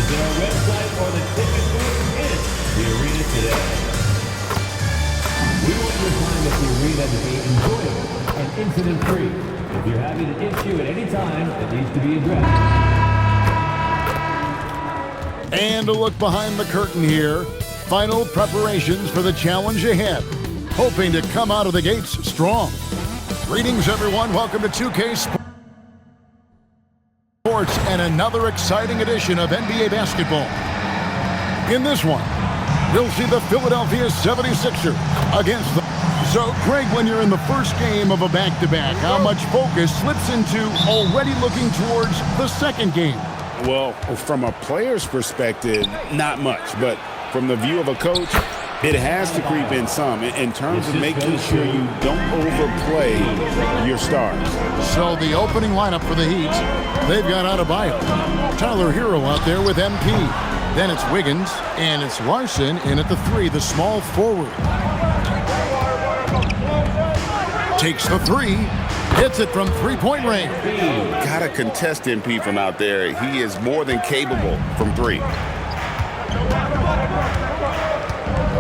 Visit our website or the ticket booth in the arena today. We want your time at the arena to be enjoyable and incident-free. If you're having an issue at any time that needs to be addressed. And a look behind the curtain here. Final preparations for the challenge ahead. Hoping to come out of the gates strong. Greetings, everyone. Welcome to 2K Sports and another exciting edition of NBA basketball. In this one, you'll see the Philadelphia 76ers against the... So, Greg, when you're in the first game of a back-to-back, how much focus slips into already looking towards the second game? Well, from a player's perspective, not much. But from the view of a coach, it has to creep in some in terms of making sure you don't overplay your stars. So the opening lineup for the Heat, they've got Adebayo. Tyler Hero out there with MP. Then it's Wiggins, and it's Larson in at the 3, the small forward. Takes the 3, hits it from three-point range. Got to contest MP from out there. He is more than capable from 3.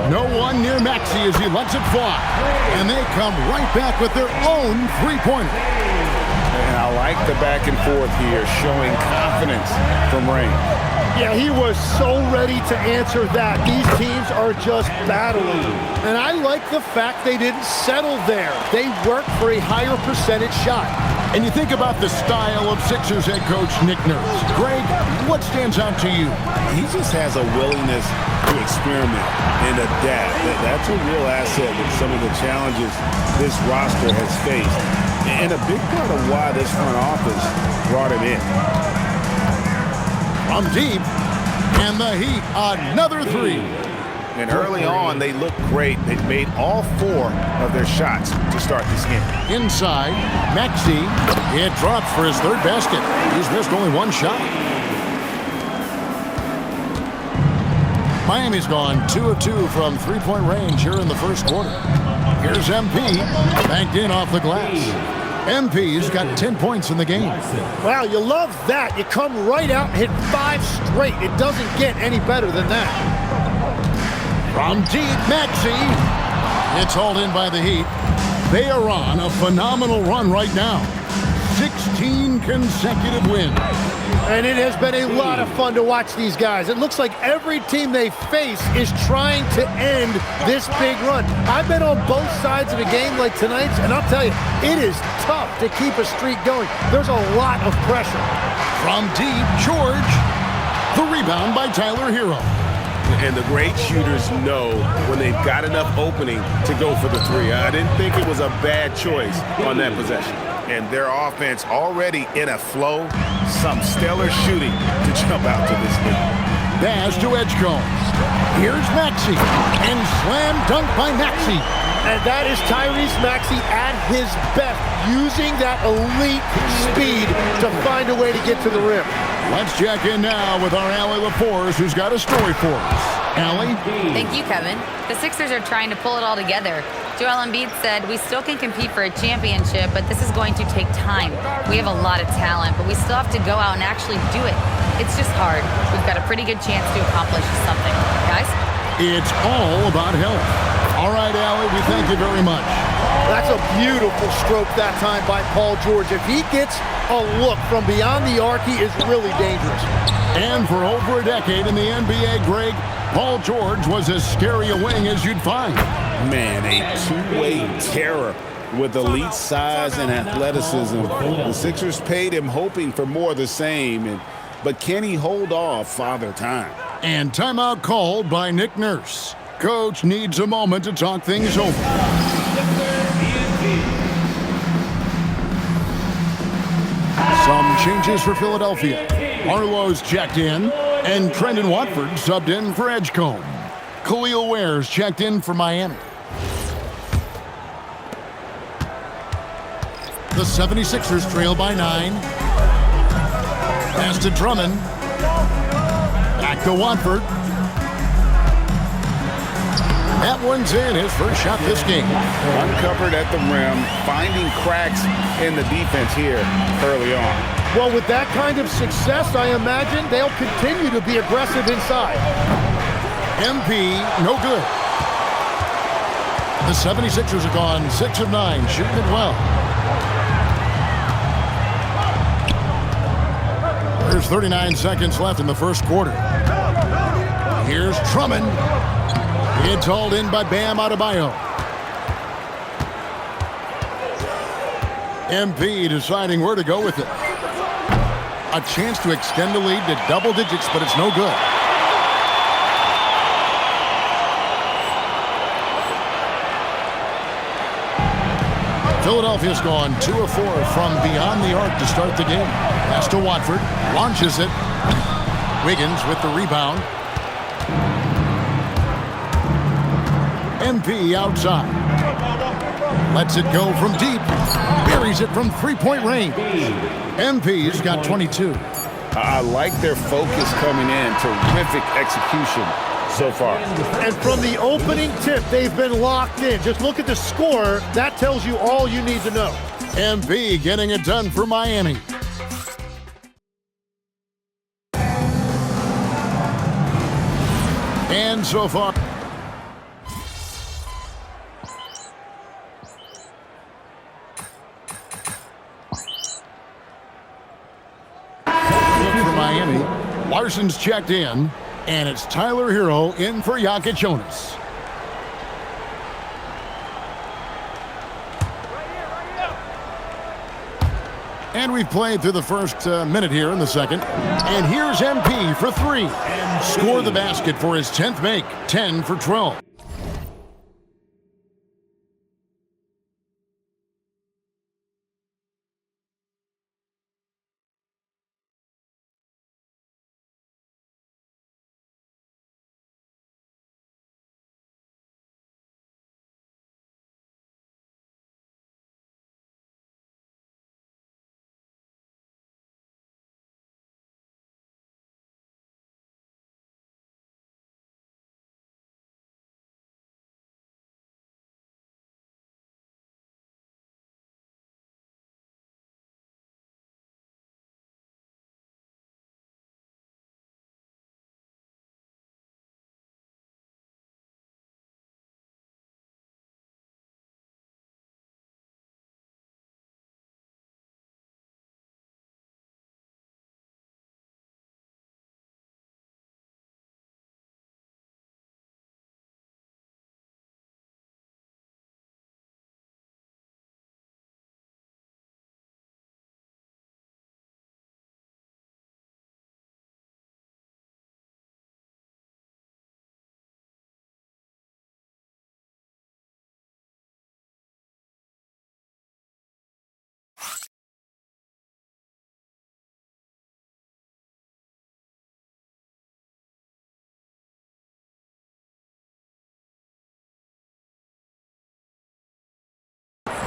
No one near Maxey as he lets it fly. And they come right back with their own three-pointer. And I like the back and forth here, showing confidence from Rain. Yeah, he was so ready to answer that. These teams are just battling. And I like the fact they didn't settle there. They worked for a higher percentage shot. And you think about the style of Sixers head coach Nick Nurse. Greg, what stands out to you? He just has a willingness to experiment and adapt. That's a real asset with some of the challenges this roster has faced. And a big part of why this front office brought him in. From deep, and the Heat, another 3. And early on, they looked great. They made all 4 of their shots to start this game. Inside, Maxey, it drops for his 3rd basket. He's missed only 1 shot. Miami's gone 2 of 2 from three-point range here in the first quarter. Here's MP, banked in off the glass. MP's got 10 points in the game. Wow, you love that. You come right out and hit 5 straight. It doesn't get any better than that. From deep, Maxey. It's hauled in by the Heat. They are on a phenomenal run right now. 16 consecutive wins. And it has been a lot of fun to watch these guys. It looks like every team they face is trying to end this big run. I've been on both sides of a game like tonight's, and I'll tell you, it is tough to keep a streak going. There's a lot of pressure. From deep, George. The rebound by Tyler Hero. And the great shooters know when they've got enough opening to go for the 3. I didn't think it was a bad choice on that possession. And their offense already in a flow. Some stellar shooting to jump out to this game. Pass to Edgecombe. Here's Maxey. And slam dunk by Maxey. And that is Tyrese Maxey at his best, using that elite speed to find a way to get to the rim. Let's check in now with our Allie LaForce, who's got a story for us. Allie? Thank you, Kevin. The Sixers are trying to pull it all together. Joel Embiid said, "We still can compete for a championship, but this is going to take time. We have a lot of talent, but we still have to go out and actually do it. It's just hard. We've got a pretty good chance to accomplish something. Guys?" It's all about health. All right, Allie, we thank you very much. That's a beautiful stroke that time by Paul George. If he gets a look from beyond the arc, he is really dangerous. And for over a decade in the NBA, Greg, Paul George was as scary a wing as you'd find. Man, a two-way terror with elite size and athleticism. The Sixers paid him hoping for more of the same, but can he hold off Father Time? And timeout called by Nick Nurse. Coach needs a moment to talk things over. Some changes for Philadelphia. Arlo's checked in, and Trendon Watford subbed in for Edgecombe. Khalil Ware's checked in for Miami. The 76ers trail by 9. Pass to Drummond. Back to Watford. That one's in, his first shot this game. Uncovered at the rim, finding cracks in the defense here early on. Well, with that kind of success, I imagine they'll continue to be aggressive inside. MP, no good. The 76ers are gone 6 of 9, shooting it well. There's 39 seconds left in the first quarter. Here's Drummond. It's hauled in by Bam Adebayo. MP deciding where to go with it. A chance to extend the lead to double digits, but it's no good. Philadelphia's gone 2 of 4 from beyond the arc to start the game. Pass to Watford. Launches it. Wiggins with the rebound. MP outside. Lets it go from deep. Buries it from three-point range. MP's got 22. I like their focus coming in. Terrific execution so far. And from the opening tip, they've been locked in. Just look at the score. That tells you all you need to know. MP getting it done for Miami. And so far, for Miami, Larson's checked in, and it's Tyler Hero in for Jokic Jonas. And we've played through the first minute here in the second. And here's MP for 3. Score the basket for his 10th make. 10 for 12.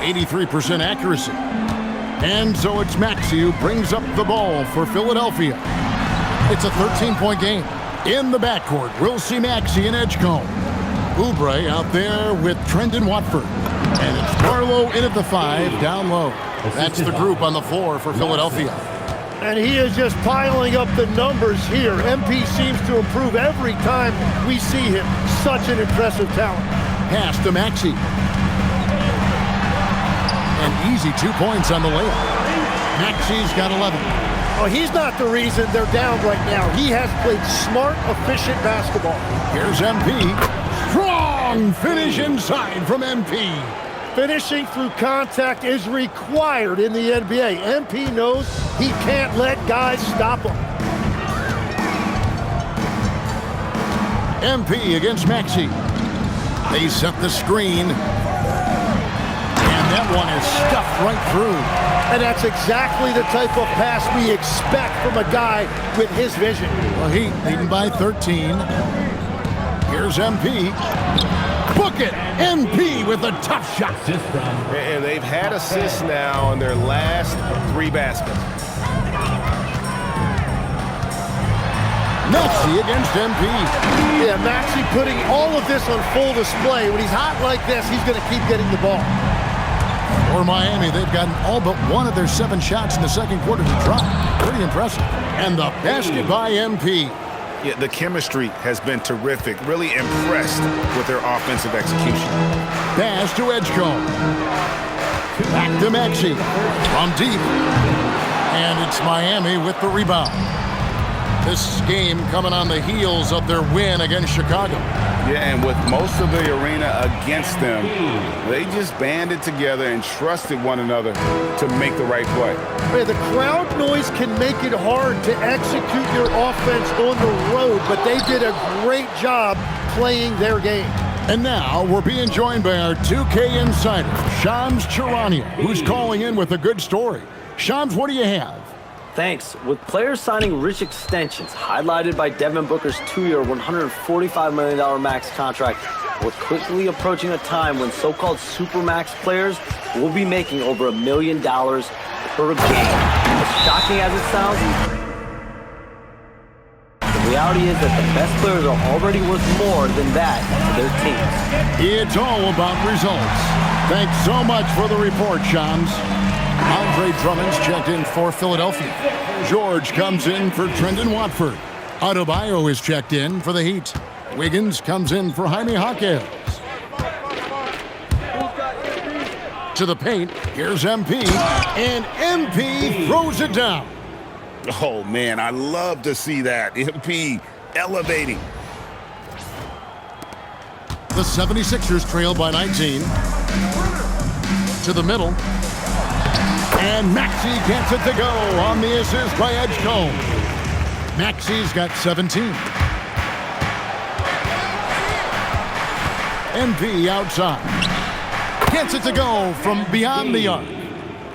.83% accuracy. And so it's Maxey who brings up the ball for Philadelphia. It's a 13-point game. In the backcourt, we'll see Maxey and Edgecombe. Oubre out there with Trendon Watford. And it's Barlow in at the 5, down low. That's the group on the floor for Philadelphia. And he is just piling up the numbers here. MP seems to improve every time we see him. Such an impressive talent. Pass to Maxey. An easy 2 points on the layup. Maxey's got 11. Oh, he's not the reason they're down right now. He has played smart, efficient basketball. Here's MP. Strong finish inside from MP. Finishing through contact is required in the NBA. MP knows he can't let guys stop him. MP against Maxey. They set the screen. That one is stuffed right through. And that's exactly the type of pass we expect from a guy with his vision. Well, Heat leading by 13. Here's MP. Book it! MP with a tough shot. And they've had assists now on their last 3 baskets. Maxey against MP. Yeah, Maxey putting all of this on full display. When he's hot like this, he's going to keep getting the ball. For Miami, they've gotten all but one of their 7 shots in the second quarter to drop. Pretty impressive. And the basket by MP. Yeah, the chemistry has been terrific. Really impressed with their offensive execution. Pass to Edgecombe. Back to Maxey. From deep. And it's Miami with the rebound. This game coming on the heels of their win against Chicago. Yeah, and with most of the arena against them, they just banded together and trusted one another to make the right play. Man, the crowd noise can make it hard to execute your offense on the road, but they did a great job playing their game. And now we're being joined by our 2K insider, Shams Charania, who's calling in with a good story. Shams, what do you have? Thanks. With players signing rich extensions, highlighted by Devin Booker's 2-year, $145 million max contract, we're quickly approaching a time when so-called supermax players will be making over $1 million per game. As shocking as it sounds, the reality is that the best players are already worth more than that to their teams. It's all about results. Thanks so much for the report, Shams. Andre Drummond's checked in for Philadelphia. George comes in for Trendon Watford. Adebayo is checked in for the Heat. Wiggins comes in for Jaime Jaquez. To the paint, here's MP, and MP throws it down. Oh, man, I love to see that. MP elevating. The 76ers trail by 19. To the middle. And Maxey gets it to go on the assist by Edgecombe. Maxey's got 17. MP outside. Gets it to go from beyond the arc.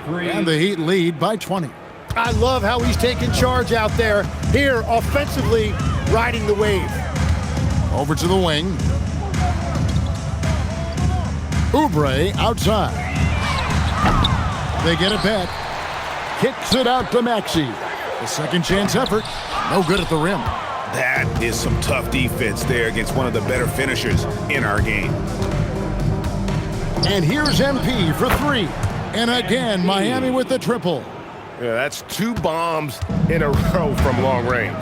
And the Heat lead by 20. I love how he's taking charge out there. Here, offensively, riding the wave. Over to the wing. Oubre outside. They get it back. Kicks it out to Maxey. The second chance effort. No good at the rim. That is some tough defense there against one of the better finishers in our game. And here's MP for 3. And again, Miami with the triple. Yeah, that's 2 bombs in a row from long range.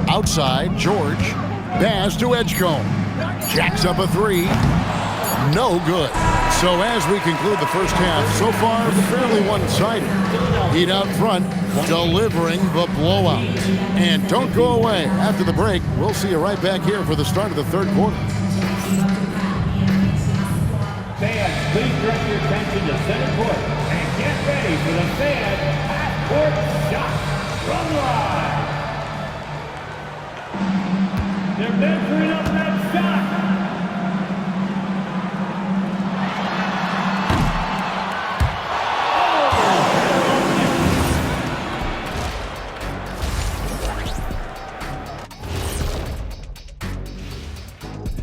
Outside, George. Pass to Edgecombe. Jacks up a 3. No good. So as we conclude the first half, so far fairly one-sided. Heat out front, delivering the blowout. And don't go away. After the break, we'll see you right back here for the start of the third quarter. Fans, please direct your attention to center court and get ready for the fan half-court shot from live. They're measuring up that shot.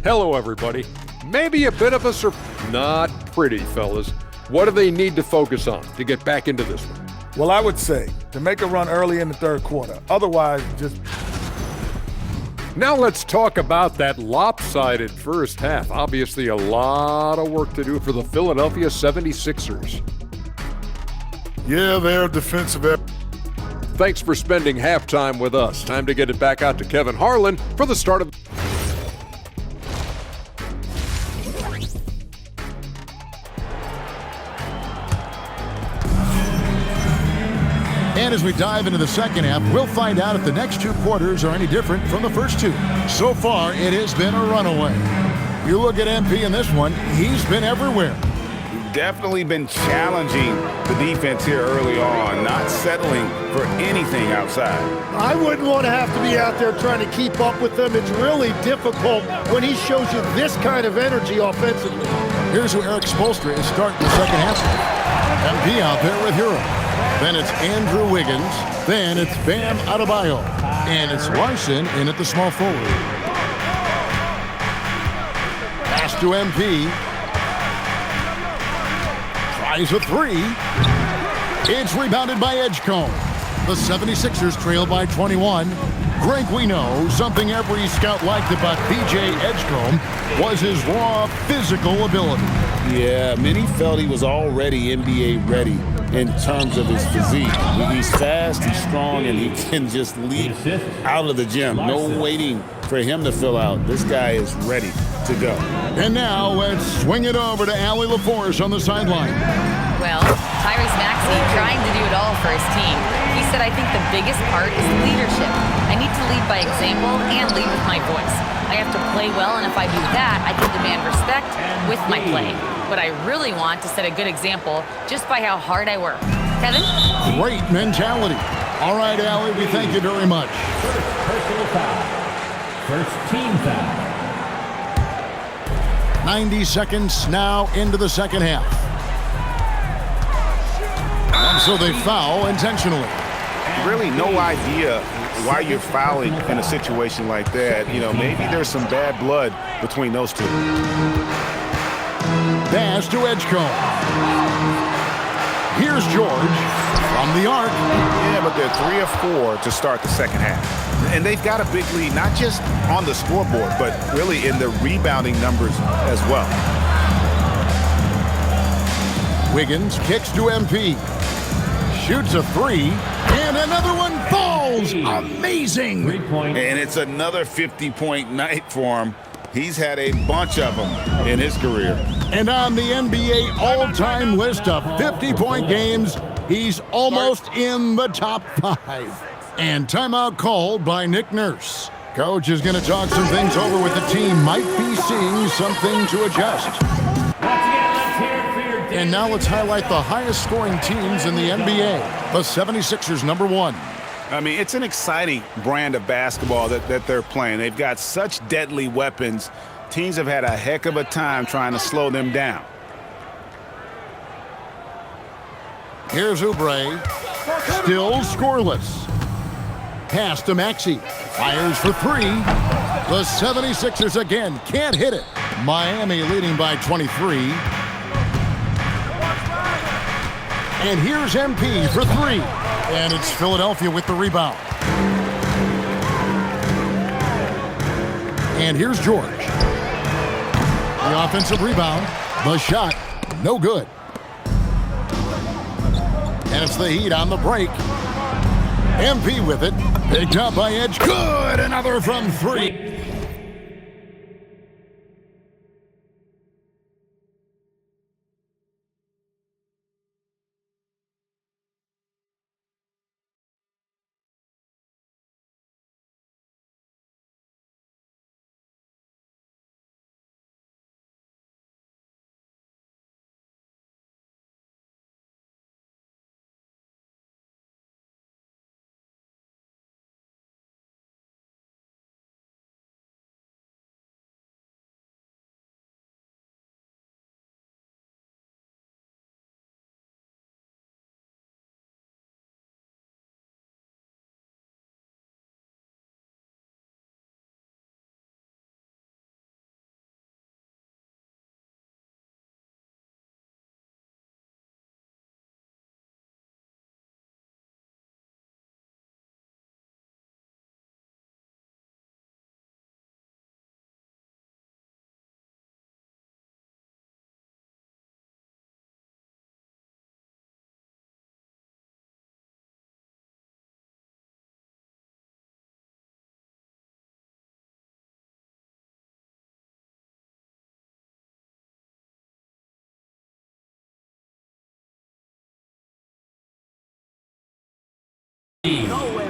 Hello, everybody. Maybe a bit of a surprise. Not pretty, fellas. What do they need to focus on to get back into this one? Well, I would say to make a run early in the third quarter. Otherwise, just... Now let's talk about that lopsided first half. Obviously, a lot of work to do for the Philadelphia 76ers. Yeah, they're defensive. Thanks for spending halftime with us. Time to get it back out to Kevin Harlan for the start of... And as we dive into the second half, we'll find out if the next 2 quarters are any different from the first 2. So far, it has been a runaway. You look at MP in this one, he's been everywhere. Definitely been challenging the defense here early on, not settling for anything outside. I wouldn't want to have to be out there trying to keep up with them. It's really difficult when he shows you this kind of energy offensively. Here's who Eric Spoelstra is starting the second half. MP out there with Hero. Then it's Andrew Wiggins. Then it's Bam Adebayo. And it's Larson in at the small forward. Pass to MP. Tries a 3. It's rebounded by Edgecombe. The 76ers trail by 21. Greg, we know something every scout liked about B.J. Edgecombe was his raw physical ability. Yeah, many felt he was already NBA ready in terms of his physique. He's fast, he's strong, and he can just leap out of the gym. No waiting for him to fill out. This guy is ready to go. And now let's swing it over to Allie LaForce on the sideline. Well, Tyrese Maxey trying to do it all for his team. He said, I think the biggest part is leadership. I need to lead by example and lead with my voice. I have to play well, and if I do that, I can demand respect with my play. But I really want to set a good example just by how hard I work. Kevin? Great mentality. All right, Allie, we thank you very much. First personal foul. First team foul. 90 seconds now into the second half. And so they foul intentionally. Really no idea why you're fouling in a situation like that. You know, maybe there's some bad blood between those two. Pass to Edgecombe. Here's George from the arc. Yeah, but they're 3 of 4 to start the second half. And they've got a big lead, not just on the scoreboard, but really in the rebounding numbers as well. Wiggins kicks to MP. Shoots a 3, and another one falls. Amazing. 3-point. And it's another 50-point night for him. He's had a bunch of them in his career. And on the NBA all-time list of 50-point games, he's almost in the top 5. And timeout called by Nick Nurse. Coach is going to talk some things over with the team. Might be seeing something to adjust. And now let's highlight the highest scoring teams in the NBA. The 76ers, number 1. I mean, it's an exciting brand of basketball that they're playing. They've got such deadly weapons. Teams have had a heck of a time trying to slow them down. Here's Oubre. Still scoreless. Pass to Maxey. Fires for 3. The 76ers again can't hit it. Miami leading by 23. And here's MP for 3. And it's Philadelphia with the rebound. And here's George. The offensive rebound. The shot, no good. And it's the Heat on the break. MP with it. Picked up by Edge. Good! Another from 3.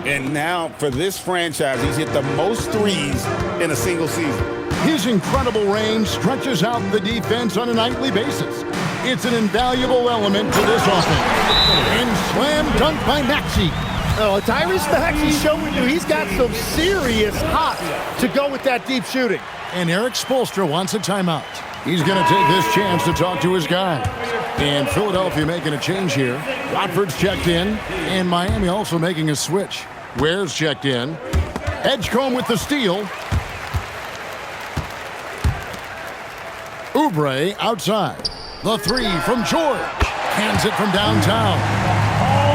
And now for this franchise, he's hit the most threes in a single season. His incredible range stretches out the defense on a nightly basis. It's an invaluable element to this offense. And slam dunk by Maxey. Oh, Tyrese Maxey showing you he's got some serious hop to go with that deep shooting. And Eric Spoelstra wants a timeout. He's going to take this chance to talk to his guy. And Philadelphia making a change here. Watford's checked in. And Miami also making a switch. Ware's checked in. Edgecombe with the steal. Oubre outside. The 3 from George. Hands it from downtown.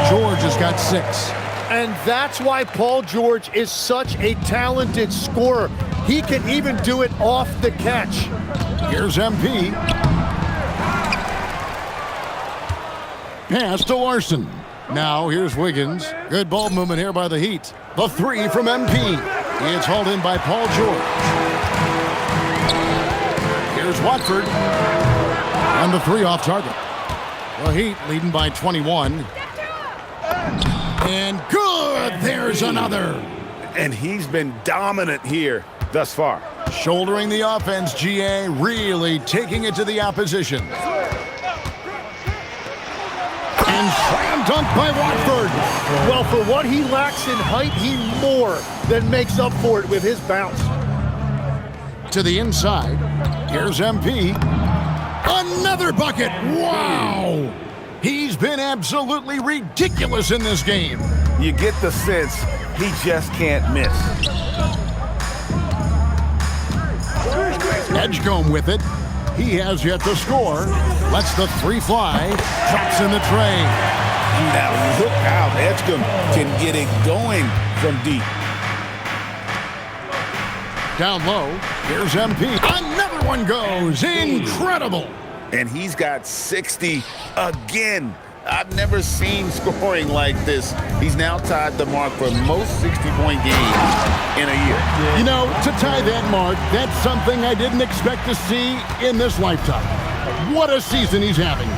George has got 6. And that's why Paul George is such a talented scorer. He can even do it off the catch. Here's MP. Pass to Larson. Now here's Wiggins. Good ball movement here by the Heat. The three from MP. It's hauled in by Paul George. Here's Watford. And the three off target. The Heat leading by 21. And good! There's another. And he's been dominant here thus far. Shouldering the offense, GA, really taking it to the opposition. And slam dunk by Watford. Well, for what he lacks in height, he more than makes up for it with his bounce. To the inside. Here's MP. Another bucket. Wow! He's been absolutely ridiculous in this game. You get the sense he just can't miss. Edgecombe with it. He has yet to score. Lets the three fly. Drops in the tray. Now look how Edgecombe can get it going from deep. Down low. Here's MP. Another one goes. Incredible. And he's got 60 again. I've never seen scoring like this. He's now tied the mark for most 60-point games in a year. You know, to tie that mark, that's something I didn't expect to see in this lifetime. What a season he's having.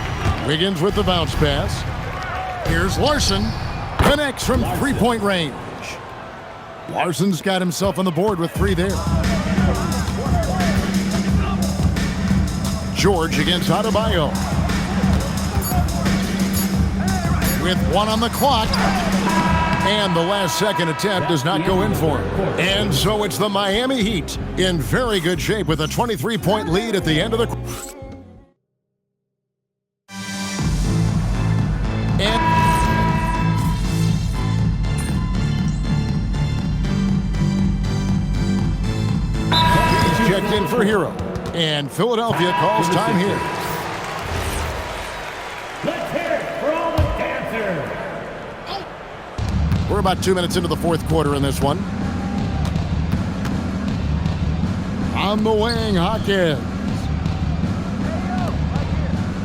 Wiggins with the bounce pass. Here's Larson. Connects from three-point range. Larson's got himself on the board with three there. George against Adebayo. With one on the clock. And the last second attempt does not go in for him. And so it's the Miami Heat in very good shape with a 23-point lead at the end of the quarter. He's checked in for Hero. And Philadelphia calls time here. Let's hear it for all the dancers. We're about 2 minutes into the fourth quarter in this one. On the wing, Hawkins.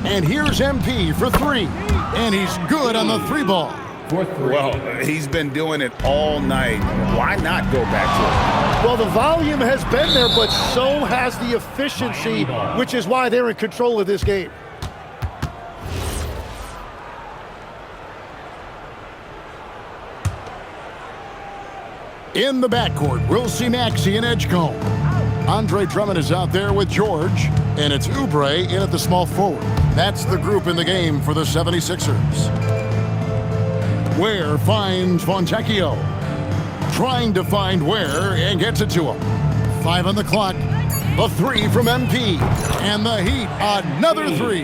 And here's MP for three. And he's good on the three ball. Well, he's been doing it all night. Why not go back to it? Well, the volume has been there, but so has the efficiency, which is why they're in control of this game. In the backcourt, we'll see Maxey and Edgecombe. Andre Drummond is out there with George, and it's Oubre in at the small forward. That's the group in the game for the 76ers. Ware finds Fontecchio. Trying to find Ware and gets it to him. 5 on the clock. The three from MP. And the Heat, another three.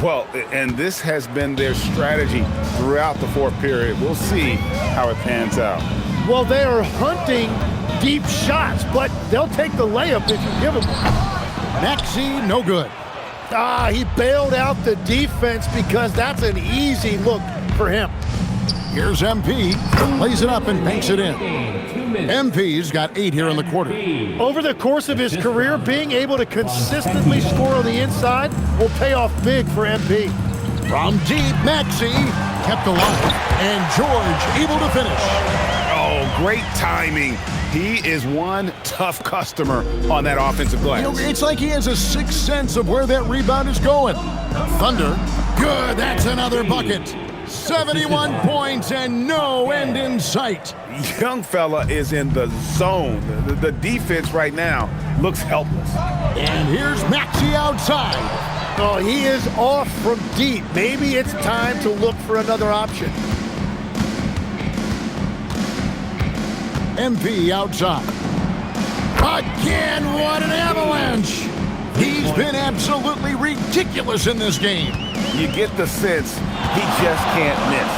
Well, and this has been their strategy throughout the fourth period. We'll see how it pans out. Well, they are hunting deep shots, but they'll take the layup if you give them one. Maxey, no good. He bailed out the defense because that's an easy look for him. Here's MP, lays it up and banks it in. MP's got 8 here in the quarter. Over the course of his career, being able to consistently score on the inside will pay off big for MP. From deep, Maxey kept alive, and George able to finish. Oh, great timing. He is one tough customer on that offensive glass. You know, it's like he has a sixth sense of where that rebound is going. Thunder, good, that's another bucket. 71 points and no end in sight. Young fella is in the zone. The defense right now looks helpless. And here's Maxey outside. Oh, he is off from deep. Maybe it's time to look for another option. MP outside. Again, what an avalanche. He's been absolutely ridiculous in this game. You get the sense he just can't miss.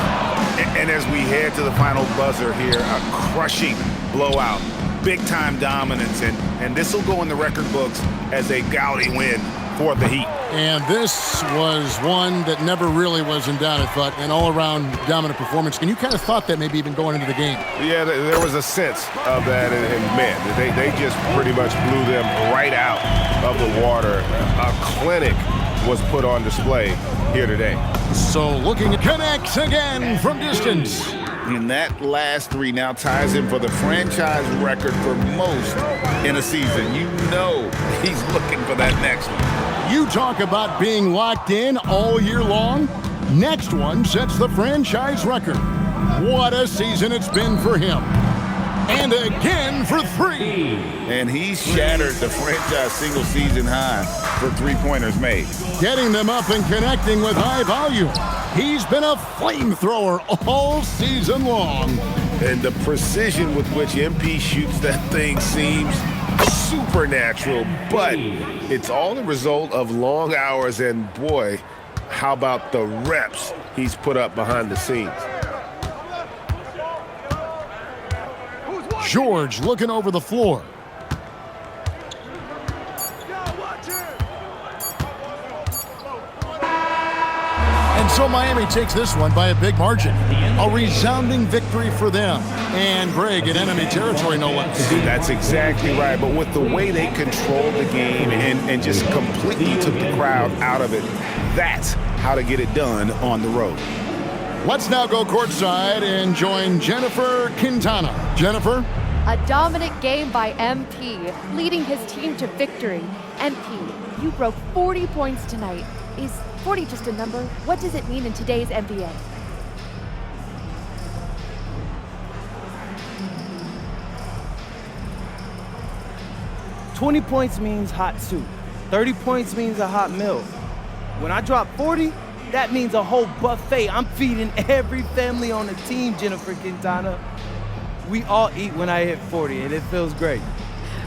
And as we head to the final buzzer here, a crushing blowout, big-time dominance, and this will go in the record books as a gaudy win for the Heat. And this was one that never really was in doubt, I thought, an all-around dominant performance. And you kind of thought that maybe even going into the game. Yeah, there was a sense of that, and man, they just pretty much blew them right out of the water. A clinic was put on display here today. So looking at connects again from distance. And that last three now ties him for the franchise record for most in a season. You know he's looking for that next one. You talk about being locked in all year long. Next one sets the franchise record. What a season it's been for him. And again for three. And he shattered the franchise single season high for three-pointers made. Getting them up and connecting with high volume. He's been a flamethrower all season long. And the precision with which MP shoots that thing seems supernatural, but it's all a result of long hours, and boy, how about the reps he's put up behind the scenes. George looking over the floor. And so Miami takes this one by a big margin. A resounding victory for them. And Greg in enemy territory, no less. That's exactly right. But with the way they controlled the game and just completely took the crowd out of it, that's how to get it done on the road. Let's now go courtside and join Jennifer Quintana. Jennifer? A dominant game by MP, leading his team to victory. MP, you broke 40 points tonight. Is 40 just a number? What does it mean in today's NBA? "20 points means hot soup. 30 points means a hot meal. When I drop 40, that means a whole buffet. I'm feeding every family on the team, Jennifer Quintana. We all eat when I hit 40, and it feels great."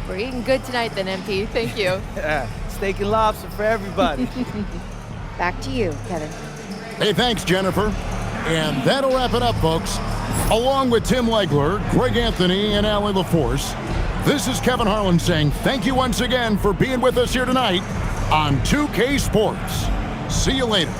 We're eating good tonight then, MP. Thank you. Steak and lobster for everybody. Back to you, Kevin. Hey, thanks, Jennifer. And that'll wrap it up, folks. Along with Tim Legler, Greg Anthony, and Allie LaForce, this is Kevin Harlan saying thank you once again for being with us here tonight on 2K Sports. See you later.